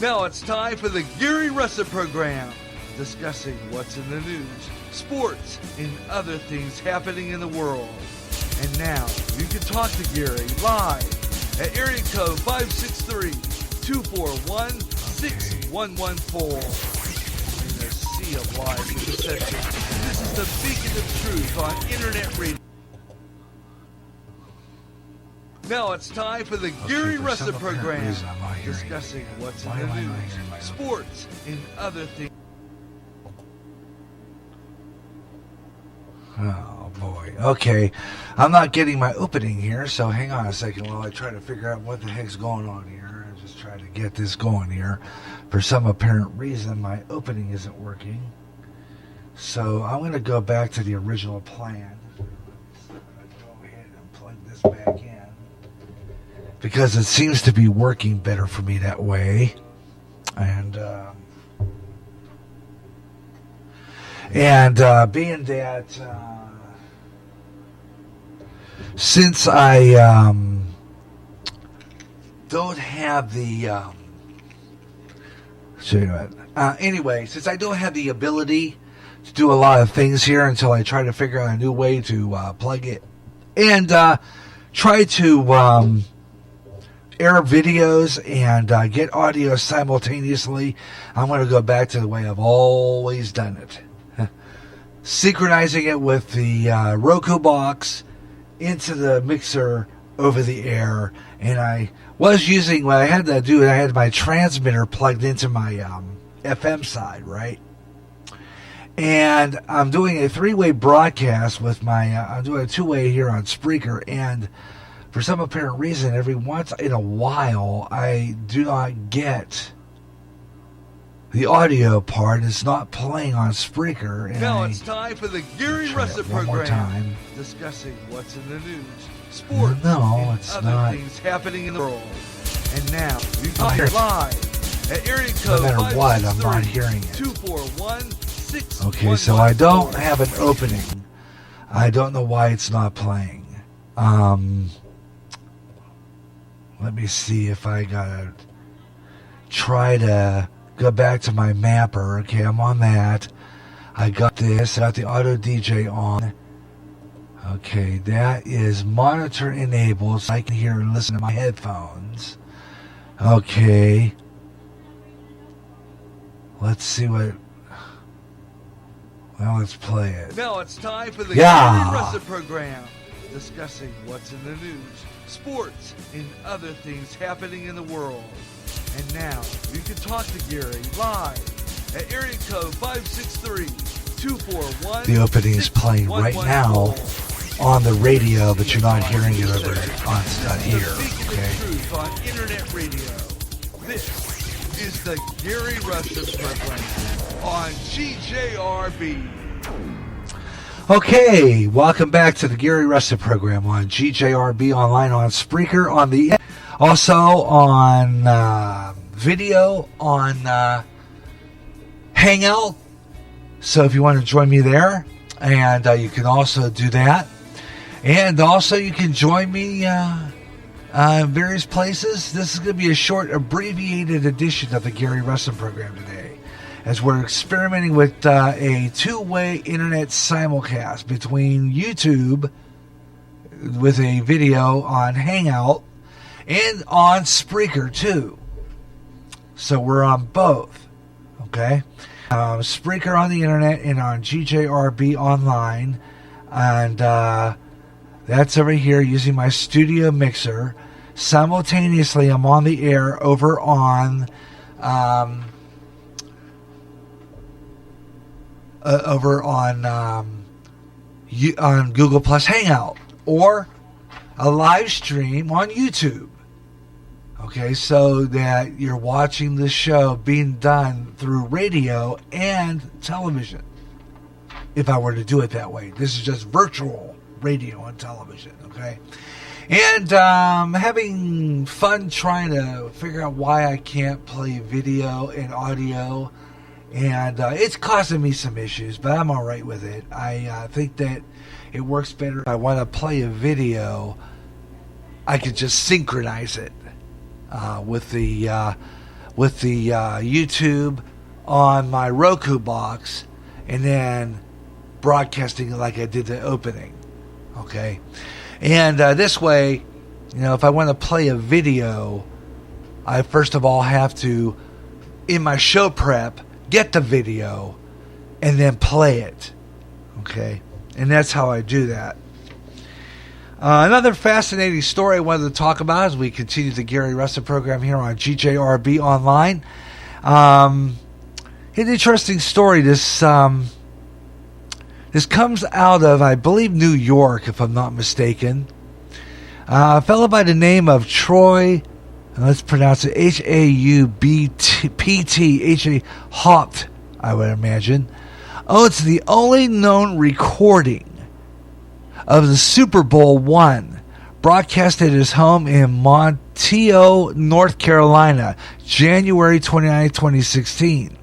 Now it's time for the Gary Russen program, discussing what's in the news, sports, and other things happening in the world. And now you can talk to Gary live at area code 563-241-6114. In the sea of lies and deception, this is the beacon of truth on internet radio. Now it's time for the Gary Russen program, discussing what's in the news, sports, and other things. Oh boy. Okay. I'm not getting my opening here, so hang on a second while I try to figure out what the heck's going on here. I'm just trying to get this going here. For some apparent reason, my opening isn't working. So I'm going to go back to the original plan. Go ahead and plug this back in, because it seems to be working better for me that way. And being that since I don't have the anyway, since I don't have the ability to do a lot of things here until I try to figure out a new way to plug it and try to air videos and get audio simultaneously, I'm going to go back to the way I've always done it. Synchronizing it with the Roku box into the mixer over the air. And I was using, what I had to do, I had my transmitter plugged into my FM side, right? And I'm doing a three-way broadcast with my, I'm doing a two-way here on Spreaker, and for some apparent reason, every once in a while, I do not get the audio part. It's not playing on Spreaker. And now it's time for the Gary Russen program, discussing what's in the news, sports, and it's other not things happening in the world. And now you can hear live at area code no matter what, I'm not hearing it. 241-6114. Okay, so I don't have an opening. I don't know why it's not playing. Let me see if I gotta try to go back to my mapper. Okay, I'm on that. I got this. I got the auto DJ on. Okay, that is monitor enabled, so I can hear and listen to my headphones. Okay. Let's see what... Well, let's play it. Now it's time for the Gary Russen program, discussing what's in the news, sports, and other things happening in the world. And now you can talk to Gary live at area code 563-241. The opening is playing right now on the radio, but you're not hearing it over on here. Okay. Truth on internet radio. This is the Gary Russen program on GJRB. Okay, welcome back to the Gary Russen program on GJRB online, on Spreaker, on the also on video on Hangout. So if you want to join me there, and you can also do that, and also you can join me in various places. This is going to be a short, abbreviated edition of the Gary Russen program today, as we're experimenting with a two-way internet simulcast between YouTube with a video on Hangout and on Spreaker too. So we're on both, okay? Spreaker on the internet and on GJRB online, and that's over here using my studio mixer. Simultaneously, I'm on the air over on on Google Plus Hangout, or a live stream on YouTube. Okay, so that you're watching the show being done through radio and television. If I were to do it that way, this is just virtual radio and television. Okay, and having fun trying to figure out why I can't play video and audio. And it's causing me some issues, but I'm all right with it. I think that it works better. If I want to play a video, I could just synchronize it with the with the YouTube on my Roku box and then broadcasting it like I did the opening. Okay? And this way, if I want to play a video, I first of all have to, in my show prep, get the video and then play it. Okay? And that's how I do that. Another fascinating story I wanted to talk about as we continue the Gary Russen program here on GJRB Online. An interesting story. This comes out of, I believe, New York, if I'm not mistaken. A fellow by the name of Troy, let's pronounce it H-A-U-B-T, H-A Haupt, I would imagine, owns the only known recording of the Super Bowl I, broadcast at his home in Monticello, North Carolina, January 29, 2016.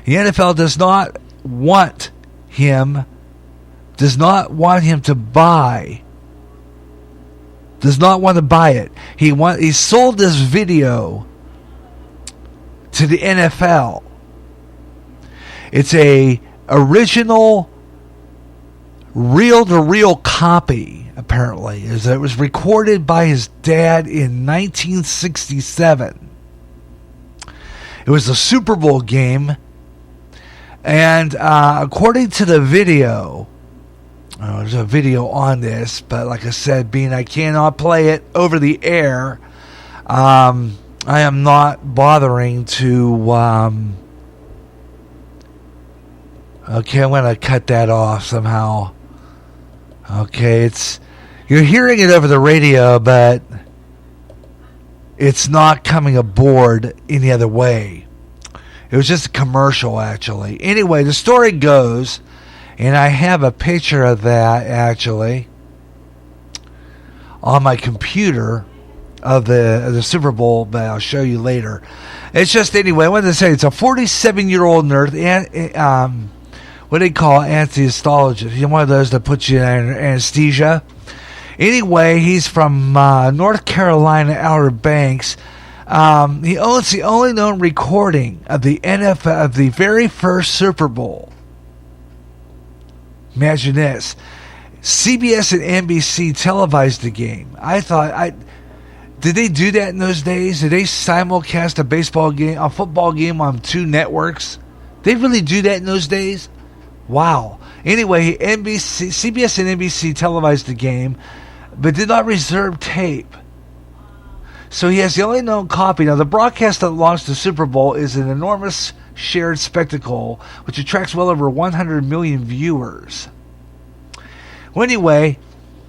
The NFL does not want him to buy it. He sold this video to the NFL. It's a original reel-to-reel copy, apparently. It was recorded by his dad in 1967. It was a Super Bowl game, and according to the video, there's a video on this, but like I said, being I cannot play it over the air, I am not bothering to... Okay, I'm going to cut that off somehow. Okay, you're hearing it over the radio, but it's not coming aboard any other way. It was just a commercial, actually. Anyway, the story goes, and I have a picture of that, actually, on my computer of the Super Bowl, but I'll show you later. It's just, anyway, I wanted to say it's a 47-year-old nurse, and what do they call anesthesiologist? He's one of those that puts you in anesthesia. Anyway, he's from North Carolina, Outer Banks. He owns the only known recording of the NFL, of the very first Super Bowl. Imagine this. CBS and NBC televised the game. Did they do that in those days? Did they simulcast a football game on two networks? Did they really do that in those days? Wow. Anyway, CBS and NBC televised the game, but did not reserve tape. So he has the only known copy. Now, the broadcast that launched the Super Bowl is an enormous shared spectacle, which attracts well over 100 million viewers. Well, anyway,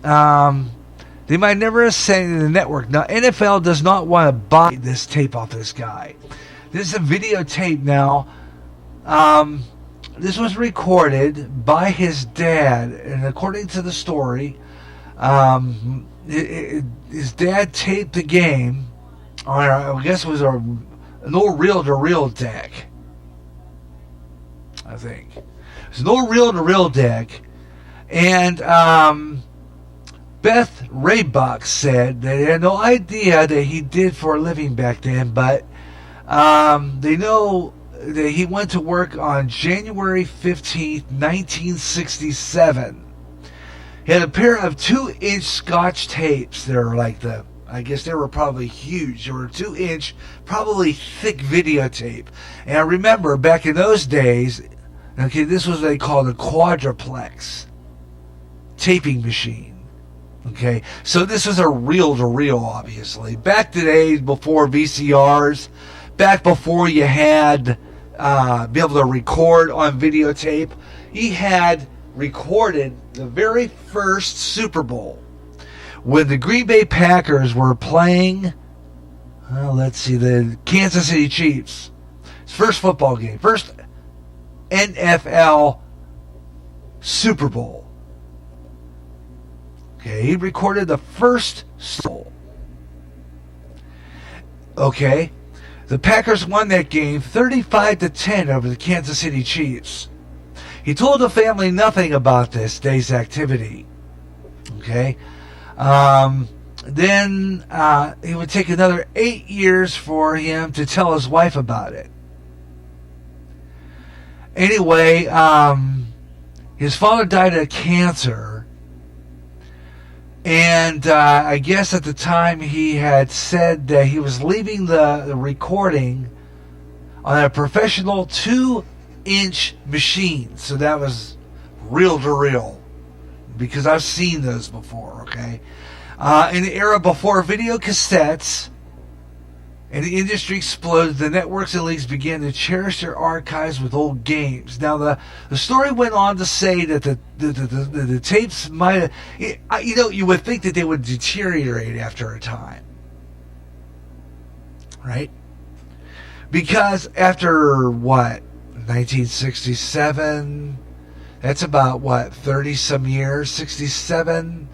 they might never have sent it to the network. Now, NFL does not want to buy this tape off this guy. This is a videotape now. This was recorded by his dad, and according to the story, his dad taped the game on, I guess it was an old reel-to-reel deck, I think. It was an old reel-to-reel deck, and Beth Raybuck said they had no idea that he did for a living back then, but they know that he went to work on January 15th, 1967. He had a pair of 2-inch Scotch tapes. They're like I guess they were probably huge. They were 2-inch, probably thick videotape. And I remember back in those days, okay, this was what they called a quadruplex taping machine. Okay, so this was a reel-to-reel, obviously. Back to the days before VCRs, back before you had be able to record on videotape, he had recorded the very first Super Bowl when the Green Bay Packers were playing, the Kansas City Chiefs. His first football game, first NFL Super Bowl. Okay, he recorded the first Super Bowl. Okay, the Packers won that game 35-10 over the Kansas City Chiefs. He told the family nothing about this day's activity. Okay, then it would take another 8 years for him to tell his wife about it. Anyway, his father died of cancer, and I guess at the time he had said that he was leaving the recording on a professional 2-inch machine. So that was reel to reel, because I've seen those before, okay? In the era before video cassettes and the industry exploded, the networks and leagues began to cherish their archives with old games. Now, the story went on to say that the tapes might have, you would think that they would deteriorate after a time, right? Because after, 1967, that's about, 30-some years, 67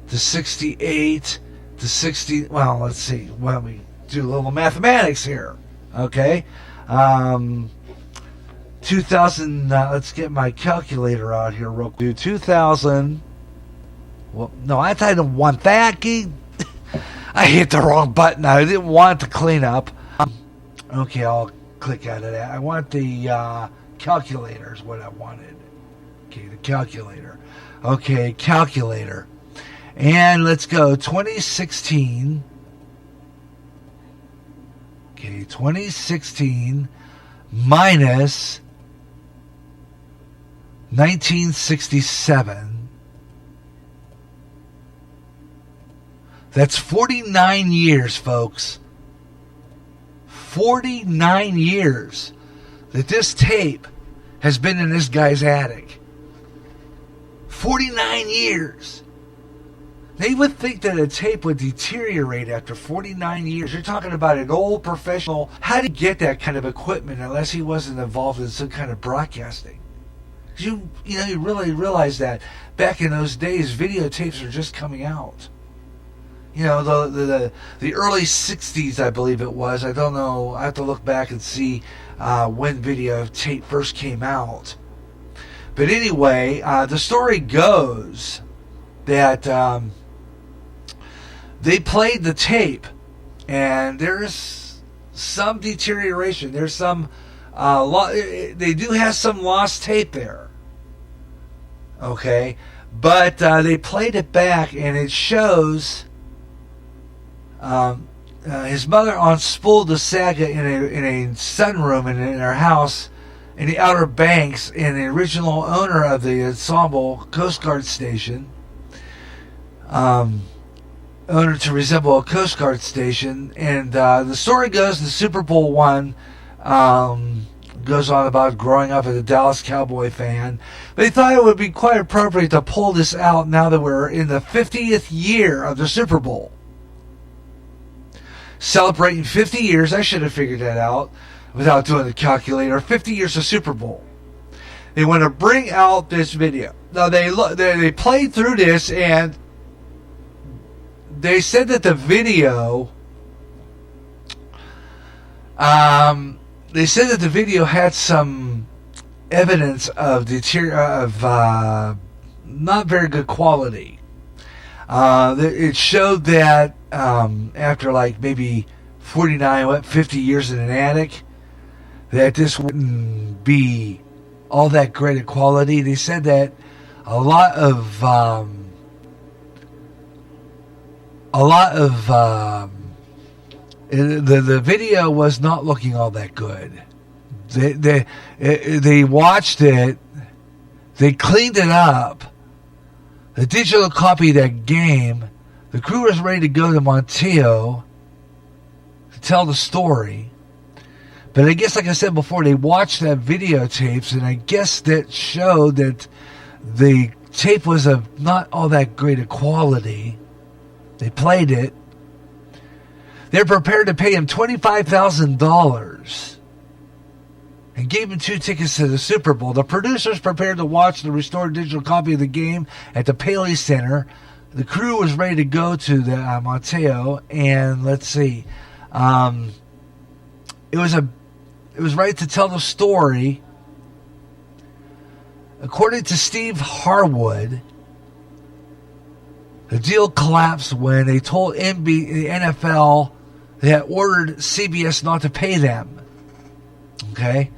to 68 to 60, well, let's see, why don't we do a little mathematics here, okay? 2000, let's get my calculator out here real quick. 2000, well, no, I didn't want that. I hit the wrong button. I didn't want the cleanup. Okay, I'll click out of that. I want the calculator is what I wanted. Okay, the calculator. Okay, calculator. And let's go 2016. Okay, 2016 minus 1967. That's 49 years, folks. 49 years that this tape has been in this guy's attic. 49 years. They would think that a tape would deteriorate after 49 years. You're talking about an old professional. How did he get that kind of equipment unless he wasn't involved in some kind of broadcasting? You really realize that back in those days, videotapes were just coming out. The early 60s, I believe it was. I don't know. I have to look back and see when videotape first came out. But anyway, the story goes that they played the tape, and there's some deterioration. There's some, they do have some lost tape there. Okay, but they played it back, and it shows his mother unspooled the saga in a sunroom in her house in the Outer Banks, and the original owner of the ensemble Coast Guard station, owner to resemble a Coast Guard station. And the story goes, the Super Bowl one goes on about growing up as a Dallas Cowboy fan. They thought it would be quite appropriate to pull this out now that we're in the 50th year of the Super Bowl. Celebrating 50 years, I should have figured that out without doing the calculator. 50 years of Super Bowl. They want to bring out this video. Now they played through this, and they said that the video, had some evidence of not very good quality. It showed that after like maybe 49, 50 years in an attic, that this wouldn't be all that great a quality. They said that a lot of the video was not looking all that good. They watched it, they cleaned it up. The digital copy of that game, the crew was ready to go to Monteo to tell the story. But I guess, like I said before, they watched that videotapes, and I guess that showed that the tape was of not all that great a quality. They played it. They're prepared to pay him $25,000 and gave him 2 tickets to the Super Bowl. The producers prepared to watch the restored digital copy of the game at the Paley Center. The crew was ready to go to the Monteo, and let's see, it was right to tell the story. According to Steve Harwood, The deal collapsed when they told the NFL they had ordered CBS not to pay them. Okay?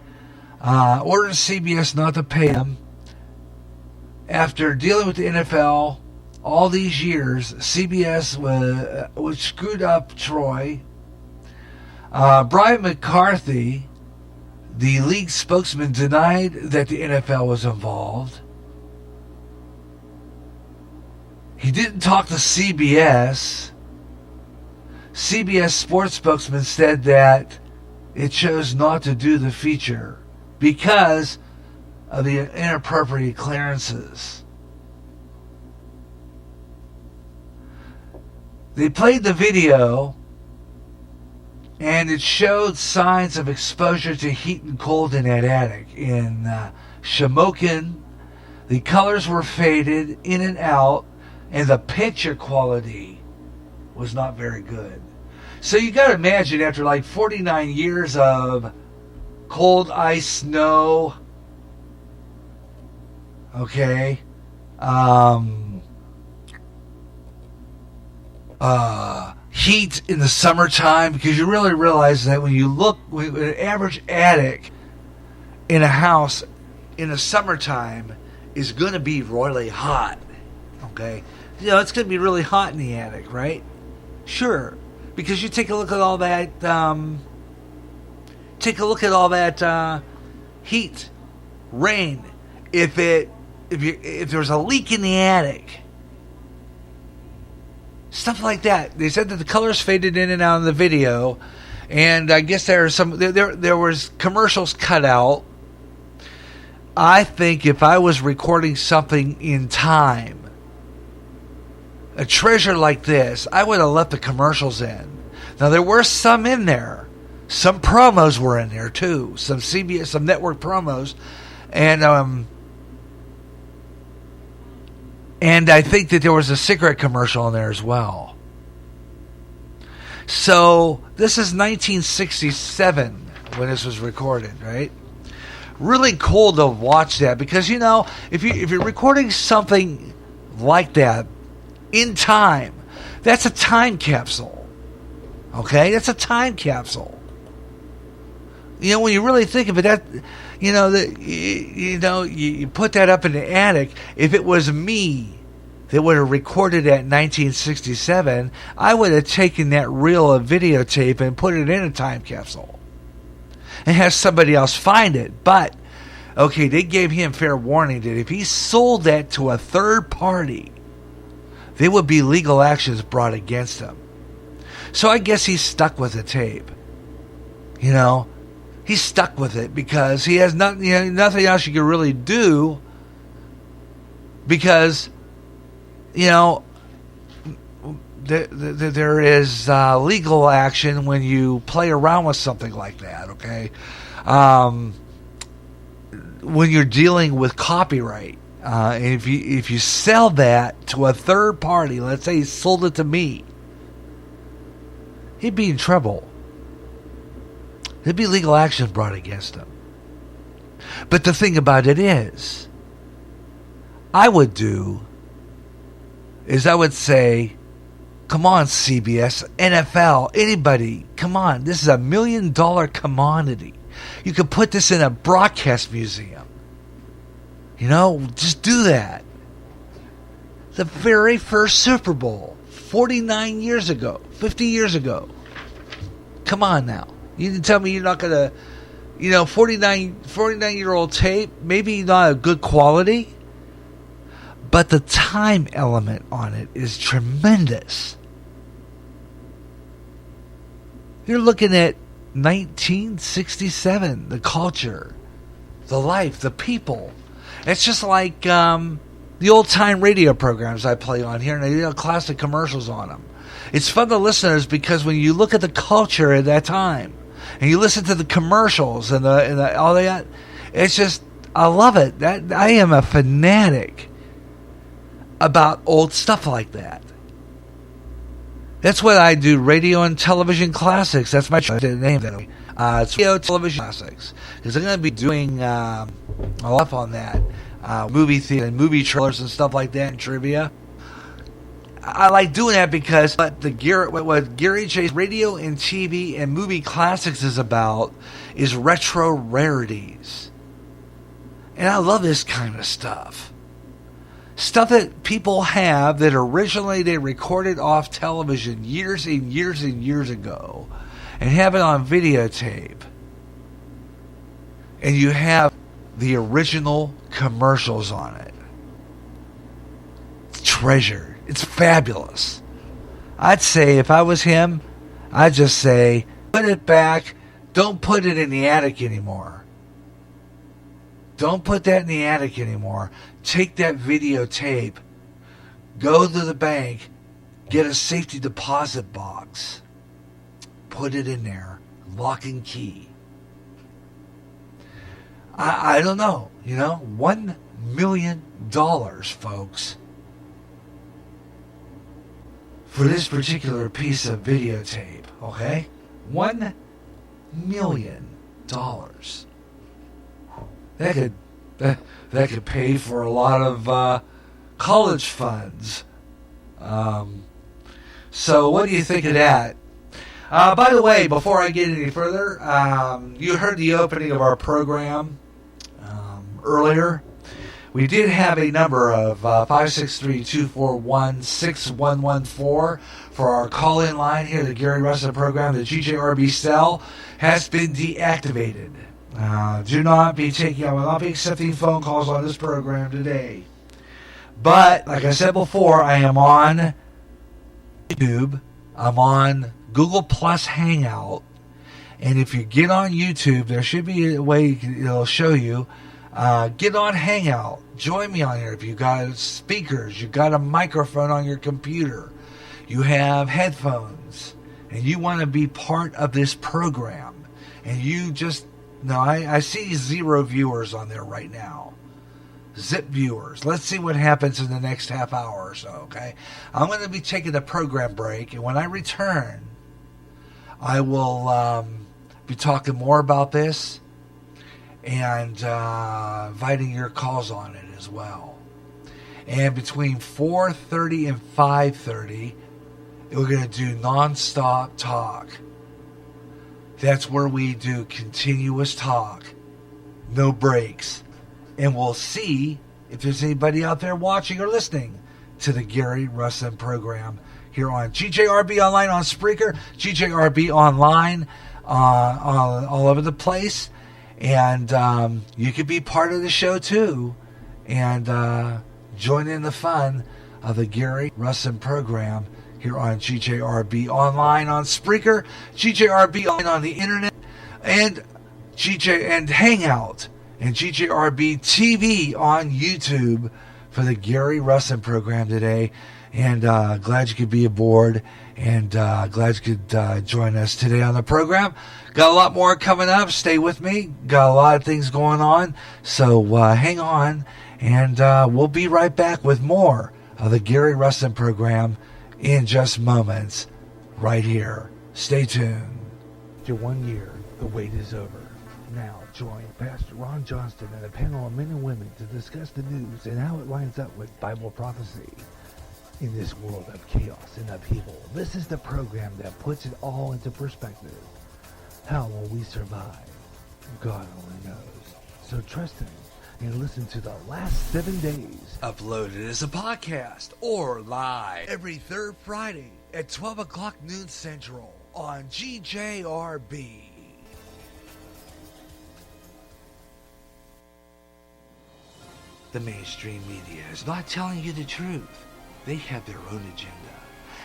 Ordered CBS not to pay them. After dealing with the NFL all these years, CBS was screwed up Troy. Brian McCarthy, the league spokesman, denied that the NFL was involved. He didn't talk to CBS. CBS sports spokesman said that it chose not to do the feature because of the inappropriate clearances. They played the video, and it showed signs of exposure to heat and cold in that attic. In Shamokin, the colors were faded in and out, and the picture quality was not very good. So you got to imagine, after like 49 years of cold ice, snow, okay, heat in the summertime, because you really realize that when you look at an average attic in a house in the summertime is going to be really hot, okay? You know, it's going to be really hot in the attic, right? Sure, because you take a look at all that, heat, rain. If there's a leak in the attic, stuff like that. They said that the colors faded in and out of the video, and I guess there was commercials cut out. I think if I was recording something in time, a treasure like this, I would have left the commercials in. Now, there were some in there. Some promos were in there, too. Some CBS, some network promos. And I think that there was a cigarette commercial in there as well. So, this is 1967 when this was recorded, right? Really cool to watch that, because, you know, if you're recording something like that in time, that's a time capsule. Okay? That's a time capsule. You know, when you really think of it, that, you know, you put that up in the attic. If it was me that would have recorded that in 1967, I would have taken that reel of videotape and put it in a time capsule and have somebody else find it. But, okay, they gave him fair warning that if he sold that to a third party, there would be legal actions brought against him. So I guess he's stuck with the tape. You know, he's stuck with it because he has nothing, you know, nothing else you can really do, because, you know, there is legal action when you play around with something like that, okay? When you're dealing with copyright. If you sell that to a third party, let's say he sold it to me, he'd be in trouble. There'd be legal action brought against him. But the thing about it is, I would say, come on, CBS, NFL, anybody, come on, this is $1 million commodity. You could put this in a broadcast museum. You know, just do that. The very first Super Bowl, 49 years ago, 50 years Come on now. You can tell me you're not going to, 49-year-old tape, maybe not a good quality, but the time element on it is tremendous. You're looking at 1967, the culture, the life, the people. It's just like the old-time radio programs I play on here, and they have classic commercials on them. It's fun to listeners because when you look at the culture at that time, and you listen to the commercials and the all that, it's just, I love it. That I am a fanatic about old stuff like that. That's what I do, radio and television classics. That's my name. It's radio television classics, because I'm going to be doing a lot on that, movie theater and movie trailers and stuff like that, and trivia. I like doing that because what Gary J's radio and TV and movie classics is about is retro rarities. And I love this kind of stuff. Stuff that people have that originally they recorded off television years and years and years ago and have it on videotape. And you have the original commercials on it. It's treasure. It's fabulous. I'd say if I was him, I'd just say, put it back. Don't put it in the attic anymore. Don't put that in the attic anymore. Take that videotape. Go to the bank. Get a safety deposit box. Put it in there. Lock and key. I don't know. $1 million, folks. For this particular piece of videotape, okay? $1 million. That could pay for a lot of college funds. So what do you think of that? By the way, before I get any further, you heard the opening of our program earlier. We did have a number of 563-241-6114 for our call-in line here, the Gary Russen program. The GJRB cell has been deactivated. I will not be accepting phone calls on this program today. But, like I said before, I am on YouTube. I'm on Google Plus Hangout. And if you get on YouTube, there should be a way it'll show you. Get on Hangout. Join me on here. If you got speakers, you got a microphone on your computer, you have headphones, and you want to be part of this program, and you just I see 0 viewers on there right now. Zip viewers. Let's see what happens in the next half hour or so. Okay, I'm going to be taking a program break, and when I return, I will be talking more about this. And inviting your calls on it as well. And between 4:30 and 5:30, we're going to do nonstop talk. That's where we do continuous talk, no breaks. And we'll see if there's anybody out there watching or listening to the Gary Russen program here on GJRB Online on Spreaker, GJRB Online all over the place. And you could be part of the show too and join in the fun of the Gary Russen program here on GJRB Online on Spreaker, GJRB Online on the internet, and Hangout, and GJRB TV on YouTube for the Gary Russen program today. And glad you could be aboard, and glad you could join us today on the program. Got a lot more coming up. Stay with me. Got a lot of things going on. So hang on, and we'll be right back with more of the Gary Russen program in just moments right here. Stay tuned. After 1 year, the wait is over. Now join Pastor Ron Johnston and a panel of men and women to discuss the news and how it lines up with Bible prophecy. In this world of chaos and upheaval, this is the program that puts it all into perspective. How will we survive? God only knows. So trust Him and listen to the last 7 days. Uploaded as a podcast or live every third Friday at 12 o'clock noon Central on GJRB. The mainstream media is not telling you the truth. They have their own agenda.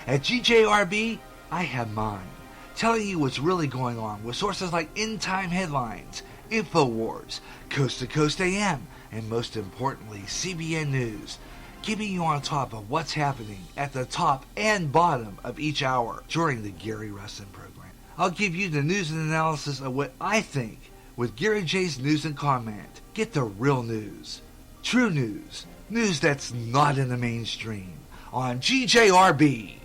At GJRB, I have mine, telling you what's really going on with sources like End Time Headlines, InfoWars, Coast to Coast AM, and most importantly, CBN News, keeping you on top of what's happening at the top and bottom of each hour during the Gary Russen program. I'll give you the news and analysis of what I think with Gary J's News and Comment. Get the real news, true news, news that's not in the mainstream on GJRB.